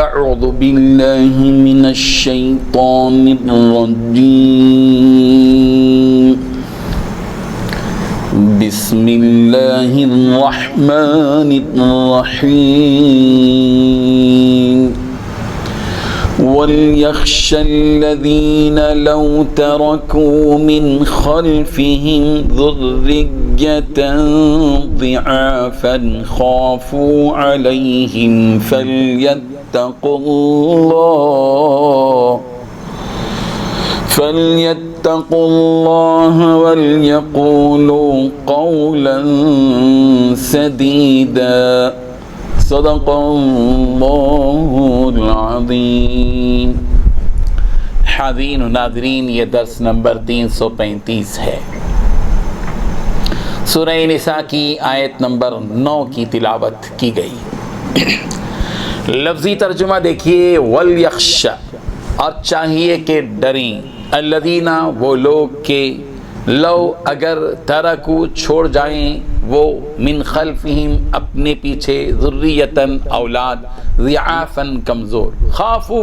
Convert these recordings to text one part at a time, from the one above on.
اعوذ باللہ من الشیطان الرجیم بسم اللہ الرحمن الرحیم وَلْيَخْشَ الَّذِينَ لَوْ تَرَكُوا مِنْ خَلْفِهِمْ ذُرِّيَّةً ضِعَافًا خَافُوا عَلَيْهِمْ فَلْيَتَّقُوا اللَّهَ وَلْيَقُولُوا قَوْلًا سَدِيدًا صدق اللہ العظیم۔ حاضرین و ناظرین، یہ درس نمبر 335 ہے۔ سورہ نساء کی آیت نمبر 9 کی تلاوت کی گئی۔ لفظی ترجمہ دیکھیے، وَلْيَخْشَ، اور چاہیے کہ ڈریں، الذین، وہ لوگ کہ لو، اگر، ترکو، چھوڑ جائیں وہ، من خلفہم، اپنے پیچھے، ذریتاً، اولاد، ضعافاً، کمزور، خافو،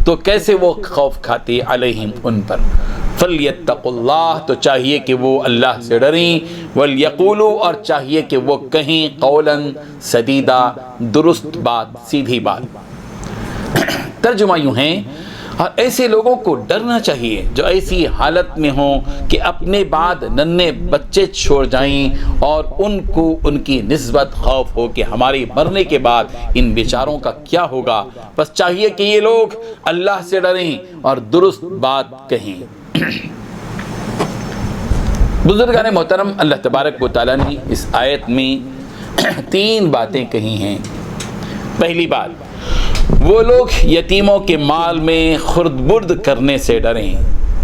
تو کیسے وہ خوف کھاتے، علیہم، ان پر، فلیتقوا اللہ، تو چاہیے کہ وہ اللہ سے ڈریں، ولیقولوا، اور چاہیے کہ وہ کہیں، قولاً سدیدا، درست بات، سیدھی بات۔ ترجمہ یوں ہے، اور ایسے لوگوں کو ڈرنا چاہیے جو ایسی حالت میں ہوں کہ اپنے بعد ننھے بچے چھوڑ جائیں اور ان کو ان کی نسبت خوف ہو کہ ہمارے مرنے کے بعد ان بیچاروں کا کیا ہوگا۔ بس چاہیے کہ یہ لوگ اللہ سے ڈریں اور درست بات کہیں۔ بزرگان محترم، اللہ تبارک و تعالیٰ نے اس آیت میں 3 باتیں کہی ہیں۔ پہلی بات، وہ لوگ یتیموں کے مال میں خرد برد کرنے سے ڈریں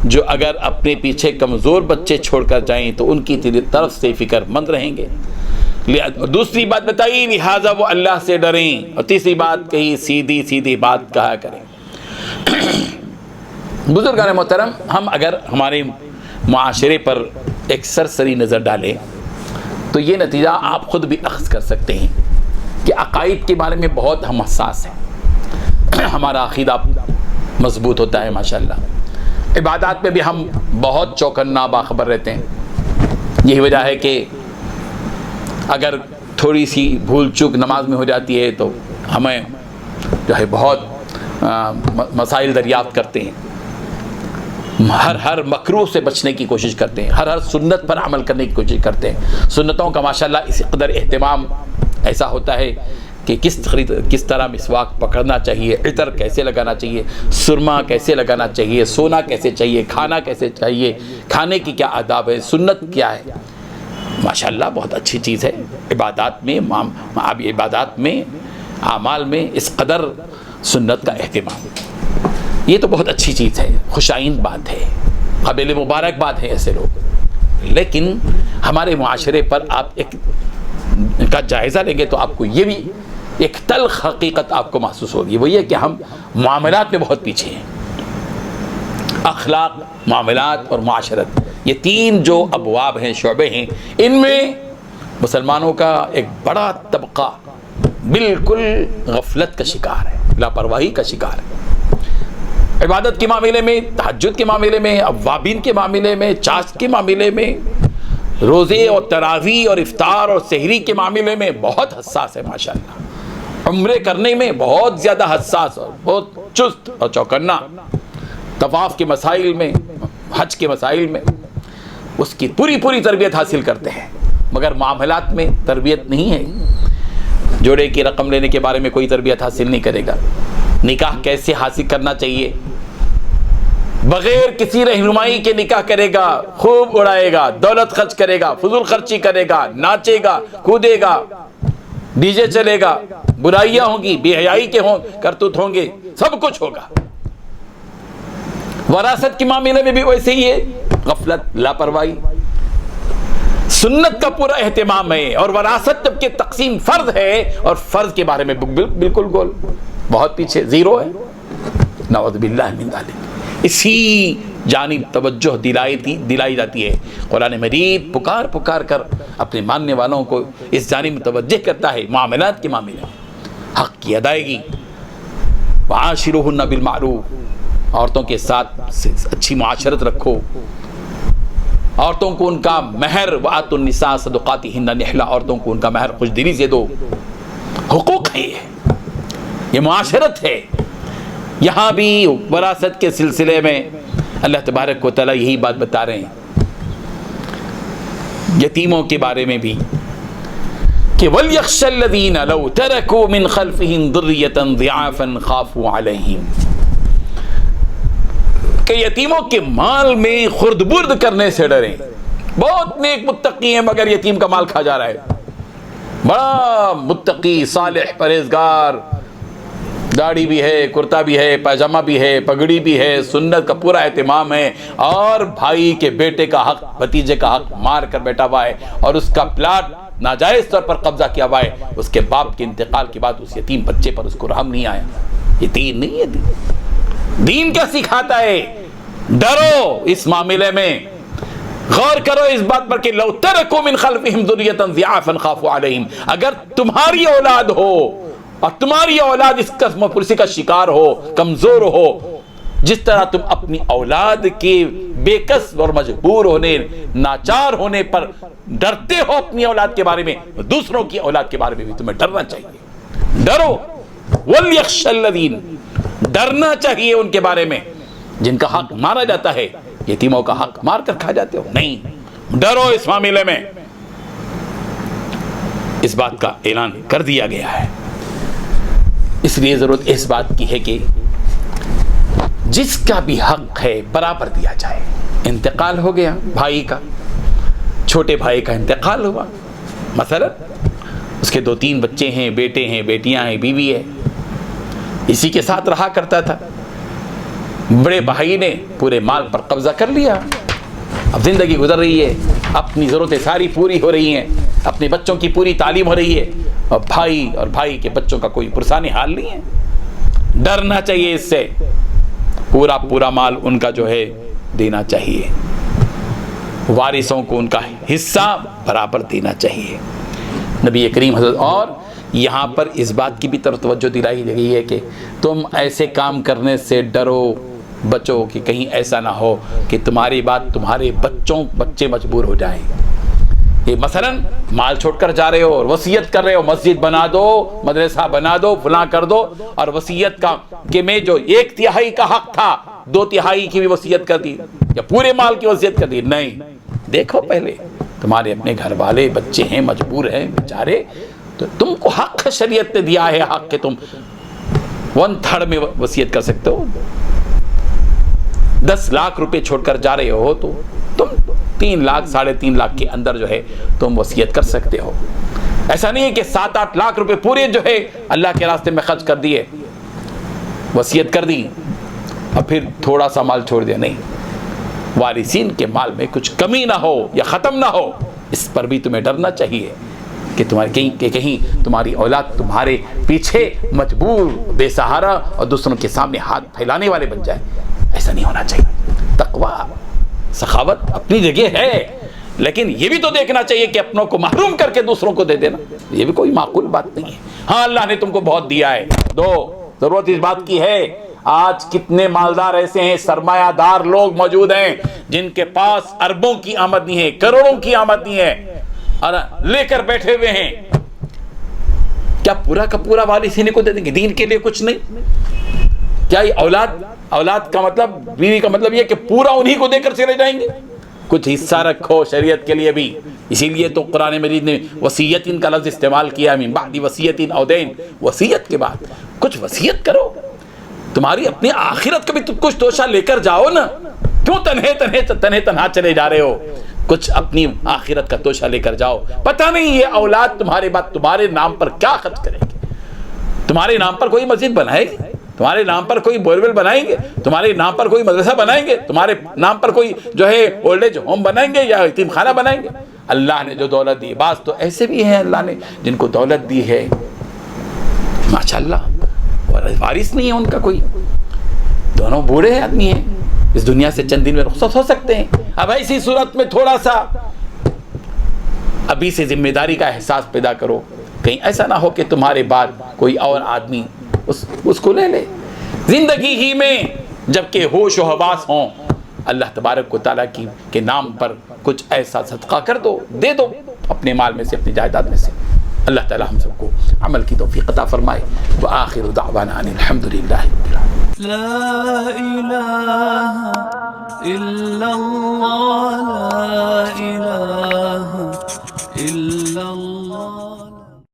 جو اگر اپنے پیچھے کمزور بچے چھوڑ کر جائیں تو ان کی طرف سے فکر مند رہیں گے۔ دوسری بات بتائی، لہٰذا وہ اللہ سے ڈریں، اور تیسری بات کہی، سیدھی سیدھی بات کہا کریں۔ بزرگان محترم، ہم اگر ہمارے معاشرے پر ایک سرسری نظر ڈالیں تو یہ نتیجہ آپ خود بھی اخذ کر سکتے ہیں کہ عقائد کے بارے میں بہت ہم حساس ہیں، ہمارا عقیدہ مضبوط ہوتا ہے ماشاءاللہ، عبادات میں بھی ہم بہت چوکنا باخبر رہتے ہیں۔ یہی وجہ ہے کہ اگر تھوڑی سی بھول چوک نماز میں ہو جاتی ہے تو ہمیں جو ہے بہت مسائل دریافت کرتے ہیں، ہر مکروہ سے بچنے کی کوشش کرتے ہیں، ہر سنت پر عمل کرنے کی کوشش کرتے ہیں۔ سنتوں کا ماشاءاللہ اسی قدر اہتمام ایسا ہوتا ہے کہ کس طرح مسواک پکڑنا چاہیے، عطر کیسے لگانا چاہیے، سرما کیسے لگانا چاہیے، سونا کیسے چاہیے، کھانا کیسے چاہیے، کھانے کی کیا آداب ہے، سنت کیا ہے۔ ماشاءاللہ بہت اچھی چیز ہے، عبادات میں اعمال میں اس قدر سنت کا اہتمام، یہ تو بہت اچھی چیز ہے، خوش آئند بات ہے، قابل مبارک بات ہے ایسے لوگ۔ لیکن ہمارے معاشرے پر آپ ایک کا جائزہ لیں گے تو آپ کو یہ بھی ایک تلخ حقیقت آپ کو محسوس ہوگی، وہ یہ کہ ہم معاملات میں بہت پیچھے ہیں۔ اخلاق، معاملات اور معاشرت، یہ 3 جو ابواب ہیں، شعبے ہیں، ان میں مسلمانوں کا ایک بڑا طبقہ بالکل غفلت کا شکار ہے، لاپرواہی کا شکار ہے۔ عبادت کے معاملے میں، تہجد کے معاملے میں، اوابین کے معاملے میں، چاشت کے معاملے میں، روزے اور تراویح اور افطار اور سحری کے معاملے میں بہت حساس ہے ماشاءاللہ۔ عمرے کرنے میں بہت زیادہ حساس اور بہت چست اور چوکنا، طواف کے مسائل میں، حج کے مسائل میں اس کی پوری تربیت حاصل کرتے ہیں، مگر معاملات میں تربیت نہیں ہے۔ جوڑے کی رقم لینے کے بارے میں کوئی تربیت حاصل نہیں کرے گا، نکاح کیسے حاصل کرنا چاہیے، بغیر کسی رہنمائی کے نکاح کرے گا، خوب اڑائے گا، دولت خرچ کرے گا، فضول خرچی کرے گا، ناچے گا، کودے گا، ڈی جے چلے گا، برائیاں ہوں گی، بے حیائی کے کرتوت ہوں گے، سب کچھ ہوگا۔ وراثت کے معاملے میں بھی ویسے ہی ہے، غفلت، لاپرواہی۔ سنت کا پورا اہتمام ہے اور وراثت جب کہ تقسیم فرض ہے اور فرض کے بارے میں بالکل گول، بہت پیچھے، زیرو ہے، نعوذ باللہ من ذالک۔ اسی جانب توجہ دلائی جاتی ہے۔ قرآن مجید پکار کر اپنے ماننے والوں کو اس جانب متوجہ کرتا ہے، معاملات کے معاملے میں حق کی ادائیگی، وعاشروہن بالمعروف، عورتوں کے ساتھ اچھی معاشرت رکھو، عورتوں کو ان کا مہر، وآتوا النساء صدقاتہن نحلہ، عورتوں کو ان کا مہر خوش دلی سے دو، حقوق ہے یہ معاشرت ہے۔ یہاں بھی وراثت کے سلسلے میں اللہ تبارک و تعالیٰ یہی بات بتا رہے ہیں، یتیموں کے بارے میں بھی کہ وَلْيَخْشَ الَّذِينَ لَوْ تَرَكُوا مِنْ خَلْفِهِمْ ذُرِّيَّةً ضِعَافًا خَافُوا عَلَيْهِمْ، کہ یتیموں کے مال میں خرد برد کرنے سے ڈریں۔ بہت نیک متقی ہیں مگر یتیم کا مال کھا جا رہا ہے، بڑا متقی صالح پرہیزگار، داڑھی بھی ہے، کرتا بھی ہے، پاجامہ بھی ہے، پگڑی بھی ہے، سنت کا پورا اہتمام ہے، اور بھائی کے بیٹے کا حق، بھتیجے کا حق مار کر بیٹھا ہوا ہے، اور اس کا پلاٹ ناجائز طور پر قبضہ کیا ہوا ہے، اس کے باپ کے انتقال کے بعد اس یتیم بچے پر اس کو رحم نہیں آیا۔ یہ دین نہیں ہے۔ دین کیا سکھاتا ہے؟ ڈرو اس معاملے میں، غور کرو اس بات پر کہ لو ترکوا من خلفہم ذریۃ ضعافا خافوا علیہم، اگر تمہاری اولاد ہو اور تمہاری اولاد اس قسم و پرسی کا شکار ہو، کمزور ہو، جس طرح تم اپنی اولاد کے بے کس اور مجبور ہونے، ناچار ہونے پر ڈرتے ہو اپنی اولاد کے بارے میں، دوسروں کی اولاد کے بارے میں بھی تمہیں ڈرنا چاہیے۔ ڈرو، وَلْيَخْشَ الَّذِينَ، ڈرنا چاہیے ان کے بارے میں جن کا حق مارا جاتا ہے۔ یتیموں کا حق مار کر کھا جاتے ہو، نہیں، ڈرو اس معاملے میں۔ اس بات کا اعلان کر دیا گیا ہے، اس لیے ضرورت اس بات کی ہے کہ جس کا بھی حق ہے برابر دیا جائے۔ انتقال ہو گیا بھائی کا، چھوٹے بھائی کا انتقال ہوا، مثلا اس کے 2-3 بچے ہیں، بیٹے ہیں، بیٹیاں ہیں، بیوی ہے، اسی کے ساتھ رہا کرتا تھا، بڑے بھائی نے پورے مال پر قبضہ کر لیا، اب زندگی گزر رہی ہے، اپنی ضرورتیں ساری پوری ہو رہی ہیں، اپنے بچوں کی پوری تعلیم ہو رہی ہے، اور بھائی کے بچوں کا کوئی پرسانی حال نہیں ہے۔ ڈرنا چاہیے اس سے، پورا مال ان کا جو ہے دینا چاہیے، وارثوں کو ان کا حصہ برابر دینا چاہیے۔ نبی کریم حضرت، اور یہاں پر اس بات کی بھی طرف توجہ دلائی گئی ہے کہ تم ایسے کام کرنے سے ڈرو، بچو، کہ کہیں ایسا نہ ہو کہ تمہاری بات تمہارے بچے مجبور ہو جائیں۔ یہ مثلا مال چھوڑ کر جا رہے ہو اور وصیت کر رہے ہو، مسجد بنا دو، مدرسہ بنا دو، فلاں کر دو، اور وصیت کا کہ میں جو 1/3 کا حق تھا 2/3 کی بھی وصیت کر دی، یا پورے مال کی وصیت کر دی۔ نہیں، دیکھو پہلے تمہارے اپنے گھر والے بچے ہیں، مجبور ہیں بیچارے، تو تم کو حق شریعت نے دیا ہے، حق کہ تم 1/3 میں وصیت کر سکتے ہو۔ 10 لاکھ روپے چھوڑ کر جا رہے ہو تو تم 3 لاکھ 3.5 لاکھ کے اندر جو ہے تم وصیت کر سکتے ہو۔ ایسا نہیں ہے کہ 7-8 لاکھ روپے پورے جو ہے اللہ کے راستے میں خرچ کر دیے، وصیت کر دی اور پھر تھوڑا سا مال چھوڑ دیا۔ نہیں، وارثین کے مال میں کچھ کمی نہ ہو یا ختم نہ ہو، اس پر بھی تمہیں ڈرنا چاہیے کہ کہیں تمہاری اولاد تمہارے پیچھے مجبور، بے سہارا اور دوسروں کے سامنے ہاتھ پھیلانے والے بن جائے۔ ایسا نہیں ہونا چاہیے۔ تقویٰ، سخاوت اپنی جگہ ہے، لیکن یہ بھی تو دیکھنا چاہیے کہ اپنوں کو محروم کر کے دوسروں کو دے دینا یہ بھی کوئی معقول بات نہیں ہے۔ ہاں، اللہ نے تم کو بہت دیا ہے، دو، ضرورت اس بات کی ہے۔ آج کتنے مالدار ایسے ہیں، سرمایہ دار لوگ موجود ہیں جن کے پاس اربوں کی آمدنی ہے، کروڑوں کی آمدنی ہے، اور لے کر بیٹھے ہوئے ہیں۔ کیا پورا کا پورا وارثین کو دے دیں گے؟ دین کے لیے کچھ نہیں؟ کیا یہ اولاد کا مطلب، بیوی کا مطلب یہ کہ پورا انہی کو دے کر چلے جائیں گے؟ کچھ حصہ رکھو شریعت کے لیے بھی۔ اسی لیے تو قرآن مجید نے وصیتین کا لفظ استعمال کیا، من بعد وصیتین او دین، وصیت کے بعد کچھ وصیت کرو، تمہاری اپنی آخرت کا بھی تو کچھ توشہ لے کر جاؤ نا۔ کیوں تنہا چلے جا رہے ہو؟ کچھ اپنی آخرت کا توشہ لے کر جاؤ۔ پتہ نہیں یہ اولاد تمہارے بعد تمہارے نام پر کیا خرچ کرے گی، تمہارے نام پر کوئی مسجد بنائے گی، تمہارے نام پر کوئی بورویل بنائیں گے، تمہارے نام پر کوئی مدرسہ بنائیں گے، تمہارے نام پر کوئی جو ہے اولڈ ایج ہوم بنائیں گے یا یتیم خانہ بنائیں گے۔ اللہ نے جو دولت دی، بعض تو ایسے بھی ہیں اللہ نے جن کو دولت دی ہے ماشاءاللہ، اور وارث نہیں ہے ان کا کوئی، دونوں بوڑھے آدمی ہیں، اس دنیا سے چند دن میں رخصت ہو سکتے ہیں۔ اب ایسی صورت میں تھوڑا سا ابھی سے ذمہ داری کا احساس پیدا کرو، کہیں ایسا نہ ہو کہ تمہارے بعد کوئی اور آدمی اس کو لے لے۔ زندگی ہی میں جب کہ ہوش و حواس ہوں، اللہ تبارک و تعالیٰ کے نام پر کچھ ایسا صدقہ کر دو، دے دو اپنے مال میں سے، اپنی جائیداد میں سے۔ اللہ تعالیٰ ہم سب کو عمل کی توفیق عطا فرمائے۔ وآخر دعوانا ان الحمدللہ رب العالمین۔ لا الہ الا اللہ